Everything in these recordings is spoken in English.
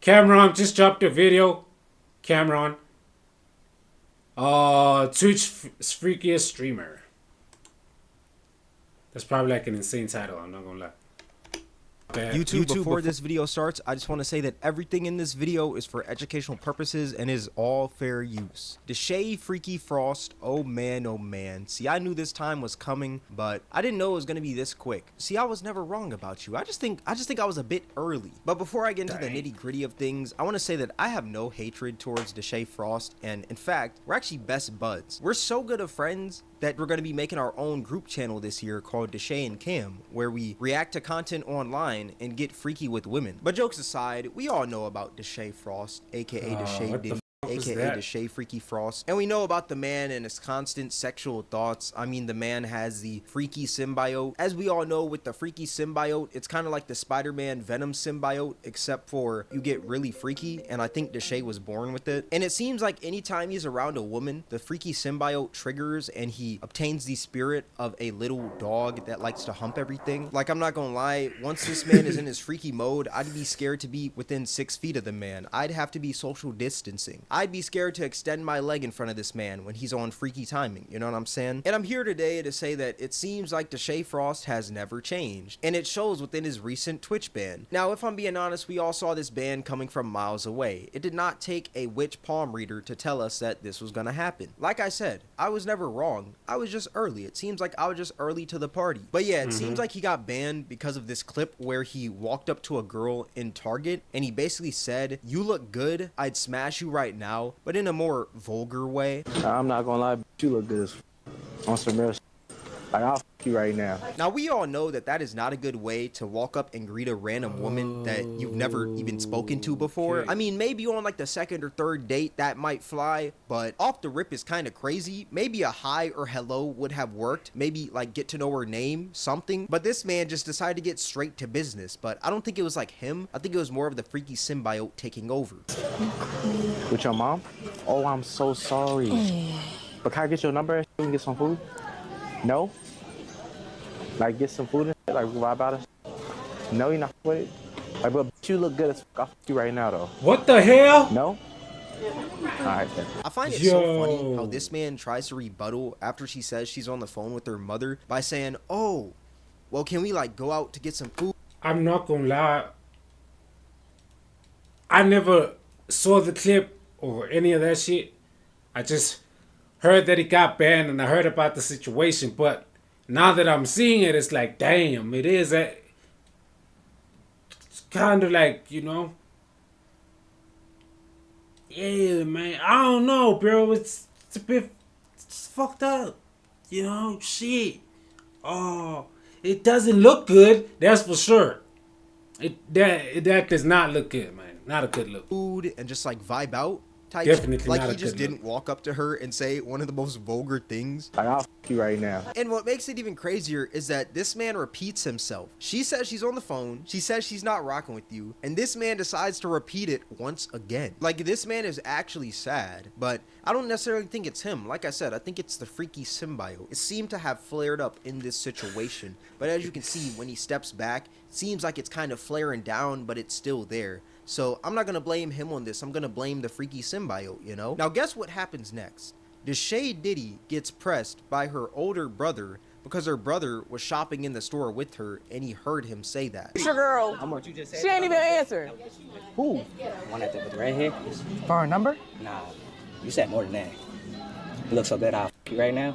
Cameron just dropped a video. Cameron. Twitch freakiest streamer. That's probably like an insane title. I'm not gonna lie. YouTube, before this video starts, I just want to say that everything in this video is for educational purposes and is all fair use. Deshae Freaky Frost, oh man. See, I knew this time was coming, but I didn't know it was going to be this quick. See, I was never wrong about you. I just think I was a bit early. But before I get into the nitty-gritty of things, I want to say that I have no hatred towards Deshae Frost, and in fact, we're actually best buds. We're so good of friends that we're going to be making our own group channel this year called Deshae and Cam, where we react to content online and get freaky with women. But jokes aside, we all know about Deshae Frost, aka Deshae Diddy, aka Deshae Freaky Frost, and we know about the man and his constant sexual thoughts. I mean, the man has the freaky symbiote. As we all know, with the freaky symbiote, it's kind of like the Spider-Man Venom symbiote, except for you get really freaky, and I think Deshae was born with it. And it seems like anytime he's around a woman, the freaky symbiote triggers and he obtains the spirit of a little dog that likes to hump everything. Like, I'm not gonna lie, once this man is in his freaky mode, I'd be scared to be within 6 feet of the man. I'd have to be social distancing. I'd be scared to extend my leg in front of this man when he's on freaky timing, you know what I'm saying? And I'm here today to say that it seems like Deshae Frost has never changed, and it shows within his recent Twitch ban. Now, if I'm being honest, we all saw this ban coming from miles away. It did not take a witch palm reader to tell us that this was gonna happen. Like I said, I was never wrong. I was just early. It seems like I was just early to the party. But yeah, it seems like he got banned because of this clip where he walked up to a girl in Target and he basically said, "You look good, I'd smash you right now," but in a more vulgar way. I'm not gonna lie, you look good on some real shit. Like, I'll f you right now. Now, we all know that that is not a good way to walk up and greet a random woman that you've never even spoken to before. Okay. I mean, maybe on like the second or third date that might fly, but off the rip is kind of crazy. Maybe a hi or hello would have worked. Maybe like get to know her name, something. But this man just decided to get straight to business. But I don't think it was like him. I think it was more of the freaky symbiote taking over. With your mom? Oh, I'm so sorry. But can I get your number and we can get some food? No? Like, get some food and shit? Like, vibe out of shit? No, you're not with it? Like, but you look good as f. I'll f you right now, though. What the hell? No? Alright, then. I find it so funny how this man tries to rebuttal after she says she's on the phone with her mother by saying, "Oh, well, can we, like, go out to get some food?" I'm not gonna lie. I never saw the clip or any of that shit. I just heard that he got banned and I heard about the situation, but now that I'm seeing it, it's like, damn, it is it's kind of like, you know, yeah, man, I don't know, bro, it's a bit, it's fucked up, you know, shit. Oh, it doesn't look good, that's for sure. That does not look good, man. Not a good look. Food and just like vibe out. Definitely like not he just didn't walk up to her and say one of the most vulgar things. Like, I'll f you right now. And what makes it even crazier is that this man repeats himself. She says she's on the phone, she says she's not rocking with you, and this man decides to repeat it once again. Like, this man is actually sad, but I don't necessarily think it's him. Like I said, I think it's the freaky symbiote. It seemed to have flared up in this situation, but as you can see, when he steps back, it seems like it's kind of flaring down, but it's still there. So I'm not going to blame him on this. I'm going to blame the freaky symbiote, you know? Now, guess what happens next? Deshae Diddy gets pressed by her older brother because her brother was shopping in the store with her and he heard him say that. It's your girl. How much you just said? She ain't even answering. Who? One at the with the red hair? For her number? Nah, you said more than that. You look so good, I'll f you right now.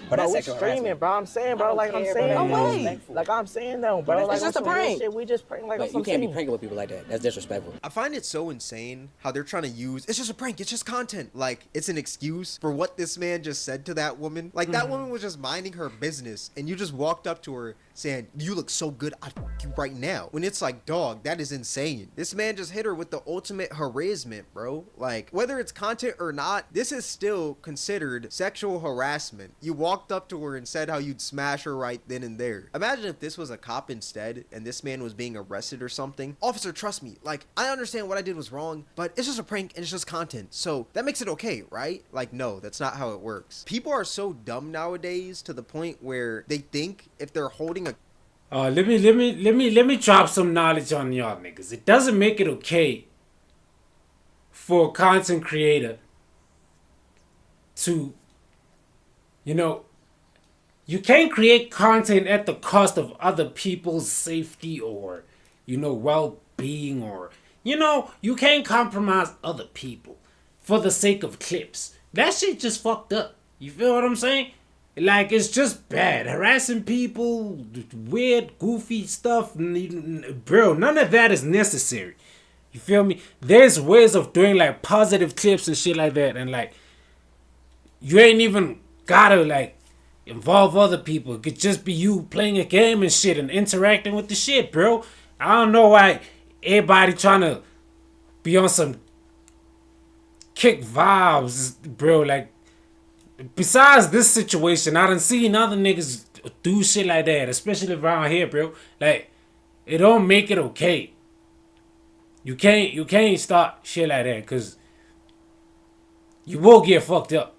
But Bro, that's we sexual streaming, harassment. bro. I'm saying, bro. Like I'm saying, Oh, wait. like I'm saying, though, bro. Like, It's just on a some real prank. shit, we just prank like on But some you can't be scene. pranking with people like that. That's disrespectful. I find it so insane how they're trying to use, it's just a prank, it's just content. Like, it's an excuse for what this man just said to that woman. Like, that woman was just minding her business, and you just walked up to her saying, "You look so good, I'd f you right now." When it's like, dog, that is insane. This man just hit her with the ultimate harassment, bro. Like, whether it's content or not, this is still considered sexual harassment. You walked up to her and said how you'd smash her right then and there. Imagine if this was a cop instead, and this man was being arrested or something. Officer, trust me, like, I understand what I did was wrong, but it's just a prank and it's just content. So that makes it okay, right? Like, no, that's not how it works. People are so dumb nowadays to the point where they think if they're holding a let me drop some knowledge on y'all niggas. It doesn't make it okay for a content creator to, you know, you can't create content at the cost of other people's safety or, you know, well-being, or, you know, you can't compromise other people for the sake of clips. That shit just fucked up. You feel what I'm saying? Like, it's just bad. Harassing people, weird, goofy stuff. Bro, none of that is necessary. You feel me? There's ways of doing, like, positive clips and shit like that. And, like, you ain't even gotta, like, involve other people. It could just be you playing a game and shit and interacting with the shit, bro. I don't know why everybody trying to be on some kick vibes, bro. Like, besides this situation, I done seen other niggas do shit like that, especially around here, bro. Like, it don't make it okay. You can't start shit like that, cause you will get fucked up.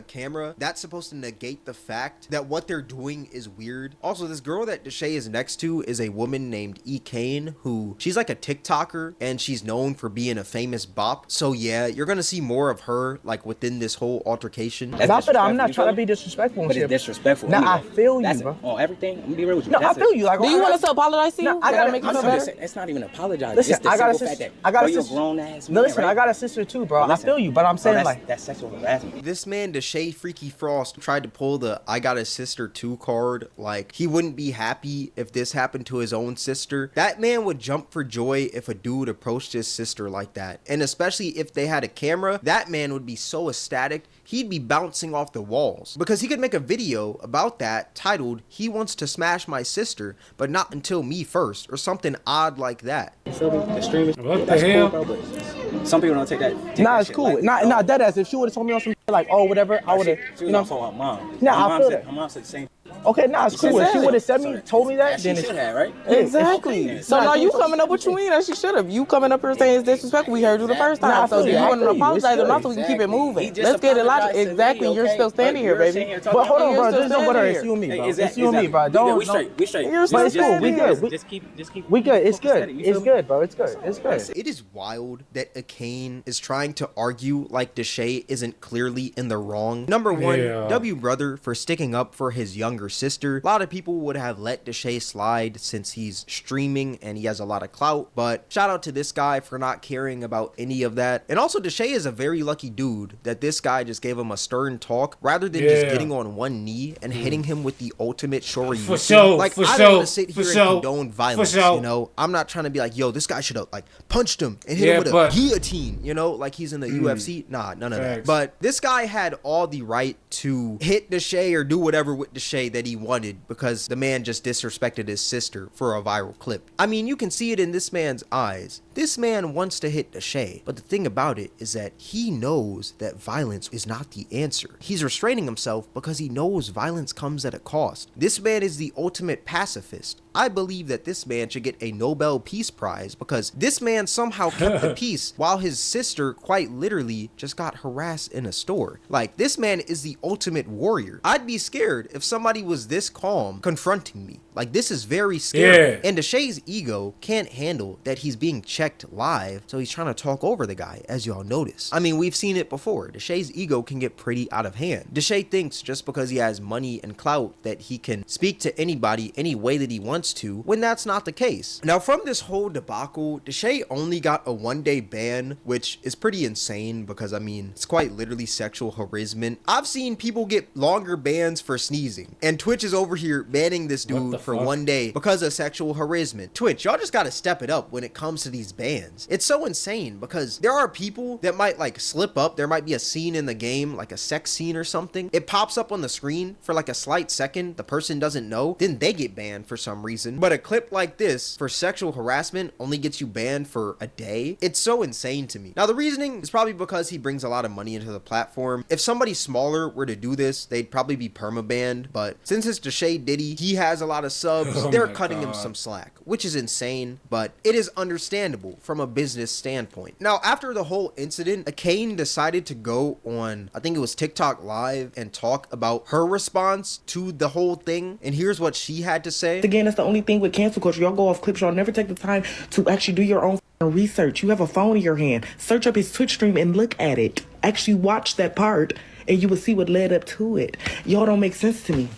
Camera, that's supposed to negate the fact that what they're doing is weird. Also, this girl that Deshae is next to is a woman named E. Kane, who she's like a TikToker and she's known for being a famous bop. So yeah, you're gonna see more of her like within this whole altercation. I'm not trying to be disrespectful, but it's disrespectful. Nah, anyway. I feel you, That's bro. On everything, I'm gonna be real with you. No, I feel you. Like, do you want us to apologize to you? No, I gotta make you I'm feel just better. It's not even apologizing. Listen, It's the I got a simple fact sister. that, I got a you're sister. grown ass No, man, listen, right? I got a sister too, bro. Listen, I feel you, but I'm saying that's sexual harassment. This man, Deshae Freaky Frost, tried to pull the I got a sister too card. Like, he wouldn't be happy if this happened to his own sister. That man would jump for joy if a dude approached his sister like that. And especially if they had a camera, that man would be so ecstatic, he'd be bouncing off the walls. Because he could make a video about that titled, "He wants to smash my sister, but not until me first," or something odd like that. The streamers, What the hell? cool, bro, but some people don't take that. Nah, that it's shit cool. like, Nah, dead ass. If she would have told me on some like, oh, whatever, I would have. She You was know. on her mom. Nah, I feel said, that. her mom said the same. Okay, nah, it's cool. If she would have said me, told me that, then she it's should have, right? Exactly. Okay. So Nah, now she you told- coming up with you mean that she should have. You coming up here saying it's disrespectful. We heard you the first time. Nah, I so feel do you. you I want to feel you. apologize It's or not good. so we can keep it moving? He just Let's get it logical. apologized to me, Exactly. You're okay? still standing here, But you're baby. sitting here talking But hold on, You're bro. still Just don't standing worry. here. It's you and me, bro. Exactly, It's you and me, bro. exactly. We Don't. straight. You're But it's cool. We standing good. Just keep. We good. It's good. focused at it, you It's feel me? good, bro. It's good. It's good. It is wild that a Kane is trying to argue like Deshae isn't clearly in the wrong. Number one, Yeah. W brother for sticking up for his younger sister. A lot of people would have let Deshae slide since he's streaming and he has a lot of clout, but shout out to this guy for not caring about any of that. And also, Deshae is a very lucky dude that this guy just gave him a stern talk rather than just Yeah. getting on one knee and hitting him with the ultimate shoryuken. For sure, Like, for I sure, don't want to sit for here sure, and condone violence, for sure. you know? I'm not trying to be like, yo, this guy should have like punched him and hit Yeah, him with but- a guillotine, you know, like he's in the UFC. Nah, none of that. Facts. But this guy had all the right to hit Deshae or do whatever with Deshae that he wanted because the man just disrespected his sister for a viral clip. I mean, you can see it in this man's eyes. This man wants to hit Deshae, but the thing about it is that he knows that violence is not the answer. He's restraining himself because he knows violence comes at a cost. This man is the ultimate pacifist. I believe that this man should get a Nobel Peace Prize because this man somehow kept the peace while his sister quite literally just got harassed in a store. Like, this man is the ultimate warrior. I'd be scared if somebody was this calm confronting me. Like, this is very scary. Yeah. And Deshae's ego can't handle that he's being checked live, so he's trying to talk over the guy, as y'all notice. I mean, we've seen it before. Deshae's ego can get pretty out of hand. Deshae thinks just because he has money and clout that he can speak to anybody any way that he wants to, when that's not the case. Now, from this whole debacle, Deshae only got a 1-day ban, which is pretty insane because, I mean, it's quite literally sexual harassment. I've seen people get longer bans for sneezing, and Twitch is over here banning this What dude the for fuck? 1 day because of sexual harassment. Twitch, y'all just gotta step it up when it comes to these bans. It's so insane because there are people that might like slip up. There might be a scene in the game, like a sex scene or something. It pops up on the screen for like a slight second. The person doesn't know. Then they get banned for some reason. But a clip like this for sexual harassment only gets you banned for a day. It's so insane to me. Now, the reasoning is probably because he brings a lot of money into the platform. If somebody smaller were to do this, they'd probably be permabanned. But since it's Deshae Diddy, he has a lot of subs. Oh They're my cutting him God. some slack, which is insane, but it is understandable from a business standpoint. Now, after the whole incident, Kane decided to go on, I think it was TikTok Live, and talk about her response to the whole thing. And here's what she had to say. Again, that's the only thing with cancel culture. Y'all go off clips. Y'all never take the time to actually do your own research. You have a phone in your hand. Search up his Twitch stream and look at it. Actually watch that part and you will see what led up to it. Y'all don't make sense to me.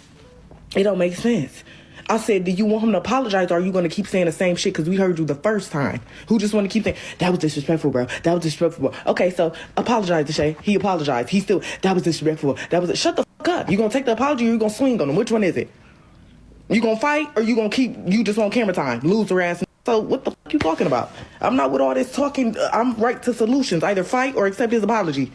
It don't make sense. I said, do you want him to apologize or are you going to keep saying the same shit because we heard you the first time? Who just want to keep saying, that was disrespectful, bro. That was disrespectful, bro. Okay, so apologize, Deshae. He apologized. He still, that was disrespectful. That was, shut the fuck up. You going to take the apology or you going to swing on him? Which one is it? You going to fight or you going to keep, you just want camera time, lose your ass? So what the fuck you talking about? I'm not with all this talking. I'm right to solutions. Either fight or accept his apology.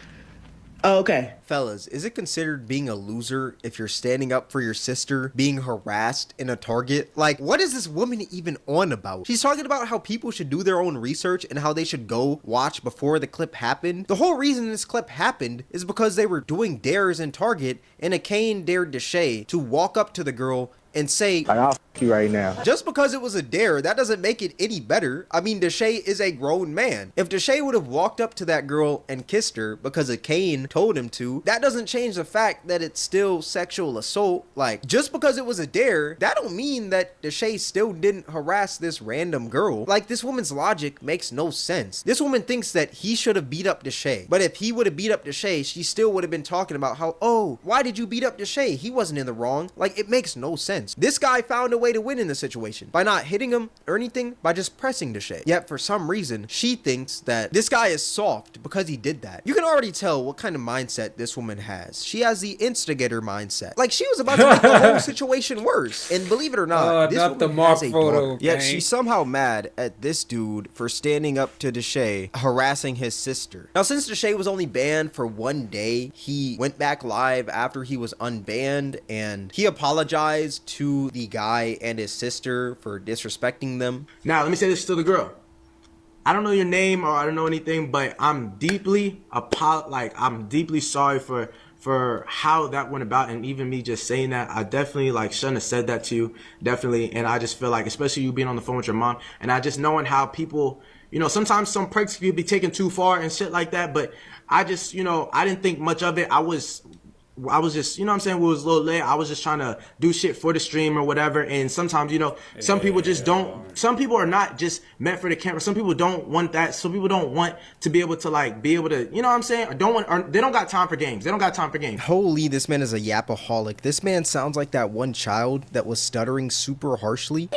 Okay. Fellas, is it considered being a loser if you're standing up for your sister being harassed in a Target? Like, what is this woman even on about? She's talking about how people should do their own research and how they should go watch before the clip happened. The whole reason this clip happened is because they were doing dares in Target and a Kane dared Deshae to walk up to the girl and say, Like, I'll fuck you right now. just because it was a dare, that doesn't make it any better. I mean, Deshae is a grown man. If Deshae would have walked up to that girl and kissed her because a Kane told him to, that doesn't change the fact that it's still sexual assault. Like, just because it was a dare, that don't mean that Deshae still didn't harass this random girl. Like, this woman's logic makes no sense. This woman thinks that he should have beat up Deshae. But if he would have beat up Deshae, she still would have been talking about how, oh, why did you beat up Deshae? He wasn't in the wrong. Like, it makes no sense. This guy found a way to win in the situation by not hitting him or anything, by just pressing Deshae. Yet for some reason, she thinks that this guy is soft because he did that. You can already tell what kind of mindset this woman has. She has the instigator mindset. Like, she was about to make the whole situation worse. And believe it or not, this not woman the Mark has a photo, daughter. Yet gang. she's somehow mad at this dude for standing up to Deshae, harassing his sister. Now, since Deshae was only banned for one day, he went back live after he was unbanned and he apologized to the guy and his sister for disrespecting them. Now, let me say this to the girl. I don't know your name or I don't know anything, but I'm deeply I'm deeply sorry for how that went about, and even me just saying that, I definitely shouldn't have said that to you, definitely. And I just feel like, especially you being on the phone with your mom, and I just knowing how people, sometimes some pranks could be taken too far and shit like that, but I just, I didn't think much of it. I was just, we was a little late. I was just trying to do shit for the stream or whatever. And sometimes, some people just don't, some people are not just meant for the camera. Some people don't want that. Some people don't want to be able to or they don't got time for games. They don't got time for games. Holy, this man is a yapaholic. This man sounds like that one child that was stuttering super harshly.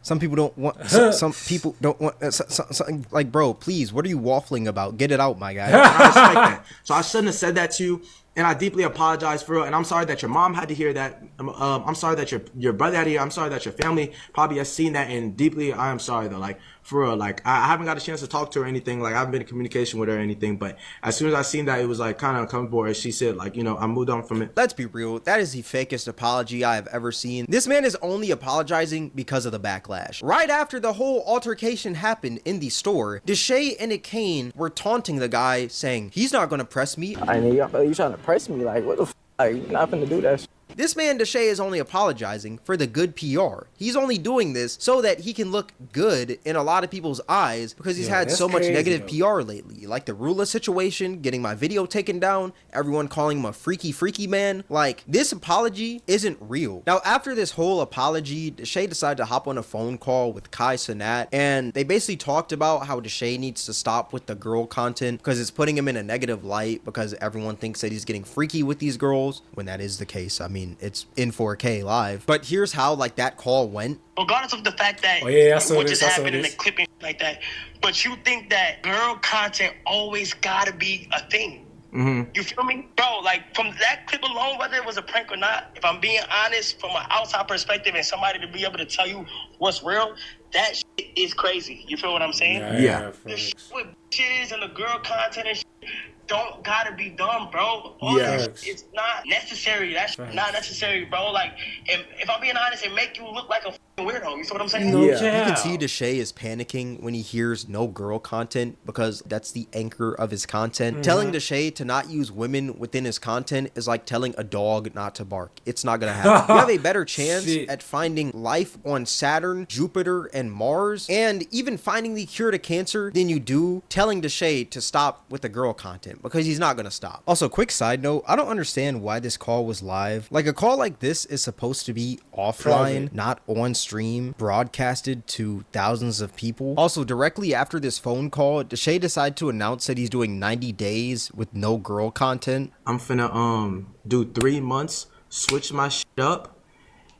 Some people don't want, some people don't want, like, bro, please, what are you waffling about? Get it out, my guy. I respect that. So I shouldn't have said that to you. And I deeply apologize for it. And I'm sorry that your mom had to hear that. I'm sorry that your brother had to hear. I'm sorry that your family probably has seen that. And deeply, I am sorry though. For real, I haven't got a chance to talk to her or anything. I haven't been in communication with her or anything. But as soon as I seen that, it was kind of uncomfortable. She said, I moved on from it. Let's be real. That is the fakest apology I have ever seen. This man is only apologizing because of the backlash. Right after the whole altercation happened in the store, Deshae and Kane were taunting the guy, saying, he's not going to press me. I mean, you trying to press me? Like, what the f? Like, you're not finna do that shit. This man Deshae is only apologizing for the good PR. He's only doing this so that he can look good in a lot of people's eyes because he's had so much negative PR lately. Like the Rula situation, getting my video taken down, everyone calling him a freaky man. Like, this apology isn't real. Now, after this whole apology, Deshae decided to hop on a phone call with Kai Cenat, and they basically talked about how Deshae needs to stop with the girl content because it's putting him in a negative light because everyone thinks that he's getting freaky with these girls, when that is the case. I mean, it's in 4K live. But here's how that call went. Regardless of the fact that what just happened in the clip and like that, but you think that girl content always gotta be a thing. Mm-hmm. You feel me? Bro, from that clip alone, whether it was a prank or not, if I'm being honest, from an outside perspective and somebody to be able to tell you what's real, that shit is crazy. You feel what I'm saying? Yeah. The shit with bitches and the girl content and shit don't gotta be done, bro. All that shit is not necessary. That's not necessary, bro. If I'm being honest, it make you look like a weirdo. You see what I'm saying? You can see Deshae is panicking when he hears no girl content because that's the anchor of his content. Telling Deshae to not use women within his content is like telling a dog not to bark. It's not gonna happen. You have a better chance at finding life on Saturn, Jupiter, and Mars, and even finding the cure to cancer than you do telling Deshae to stop with the girl content, because he's not gonna stop. Also, quick side note, I don't understand why this call was live. A call like this is supposed to be offline, not on stream broadcasted to thousands of people. Also, directly after this phone call, Deshae decided to announce that he's doing 90 days with no girl content. I'm finna do 3 months, switch my shit up,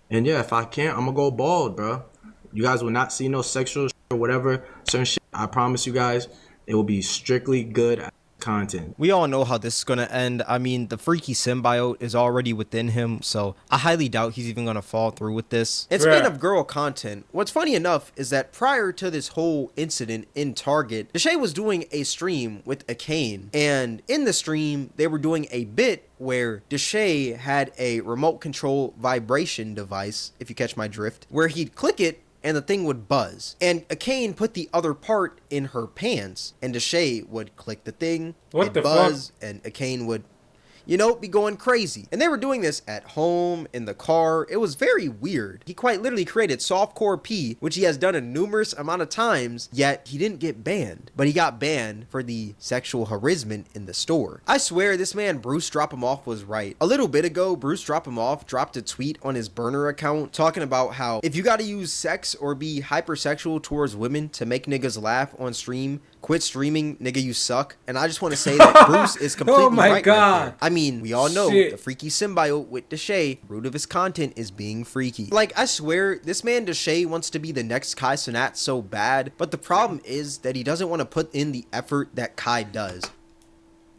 and yeah, if I can't, I'm gonna go bald, bro. You guys will not see no sexual shit or whatever certain shit. I promise you guys, it will be strictly good content. We all know how this is gonna end. I mean, the freaky symbiote is already within him, so I highly doubt he's even gonna fall through with this. And speaking of girl content, what's funny enough is that prior to this whole incident in Target, Deshae was doing a stream with a cane, and in the stream, they were doing a bit where Deshae had a remote control vibration device, if you catch my drift, where he'd click it and the thing would buzz. And Akane put the other part in her pants, and Deshae would click the thing, it'd buzz, and Akane would, you know, be going crazy. And they were doing this at home, in the car. It was very weird. He quite literally created softcore P, which he has done a numerous amount of times, yet he didn't get banned. But he got banned for the sexual harassment in the store. I swear this man Bruce Drop Him Off was right. A little bit ago, Bruce Drop Him Off dropped a tweet on his burner account talking about how if you gotta use sex or be hypersexual towards women to make niggas laugh on stream, quit streaming, nigga, you suck. And I just want to say that Bruce is completely right. God. I mean, we all know the freaky symbiote with Deshae, root of his content is being freaky. Like, I swear, this man Deshae wants to be the next Kai Cenat so bad, but the problem is that he doesn't want to put in the effort that Kai does.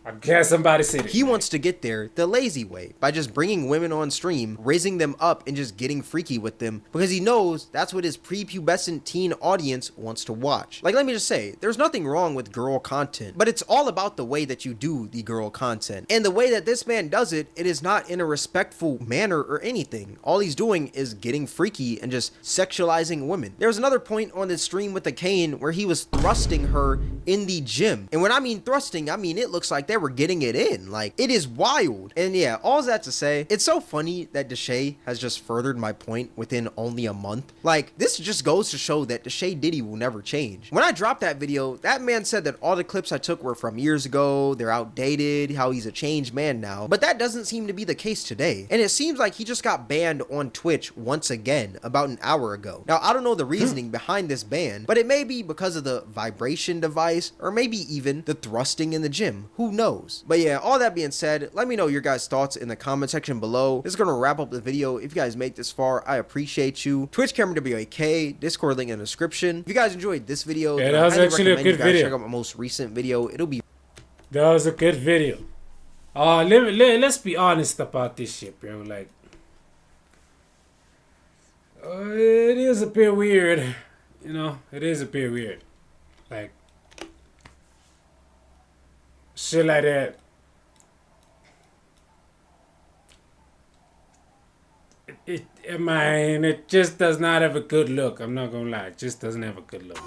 I guess somebody said it. He wants to get there the lazy way, by just bringing women on stream, raising them up, and just getting freaky with them, because he knows that's what his prepubescent teen audience wants to watch. Like, let me just say, there's nothing wrong with girl content, but it's all about the way that you do the girl content. And the way that this man does it, it is not in a respectful manner or anything. All he's doing is getting freaky and just sexualizing women. There was another point on this stream with the cane where he was thrusting her in the gym. And when I mean thrusting, I mean it looks like they were getting it in. Like, it is wild. And yeah, all that to say, it's so funny that Deshae has just furthered my point within only a month. Like, this just goes to show that Deshae Diddy will never change. When I dropped that video, that man said that all the clips I took were from years ago, they're outdated, how he's a changed man now, but that doesn't seem to be the case today. And it seems like he just got banned on Twitch once again about an hour ago. Now, I don't know the reasoning behind this ban, but it may be because of the vibration device, or maybe even the thrusting in the gym. Who knows? But yeah, all that being said, let me know your guys' thoughts in the comment section below. This is gonna wrap up the video. If you guys make this far, I appreciate you. Twitch Cameron WAK, Discord link in the description. If you guys enjoyed this video, yeah, that was actually a good video. Check out my most recent video. It'll be. That was a good video. Let's be honest about this shit, bro. Like, it is a bit weird. You know, it is a bit weird. Like, shit like that. I mean, it just does not have a good look. I'm not gonna lie. It just doesn't have a good look.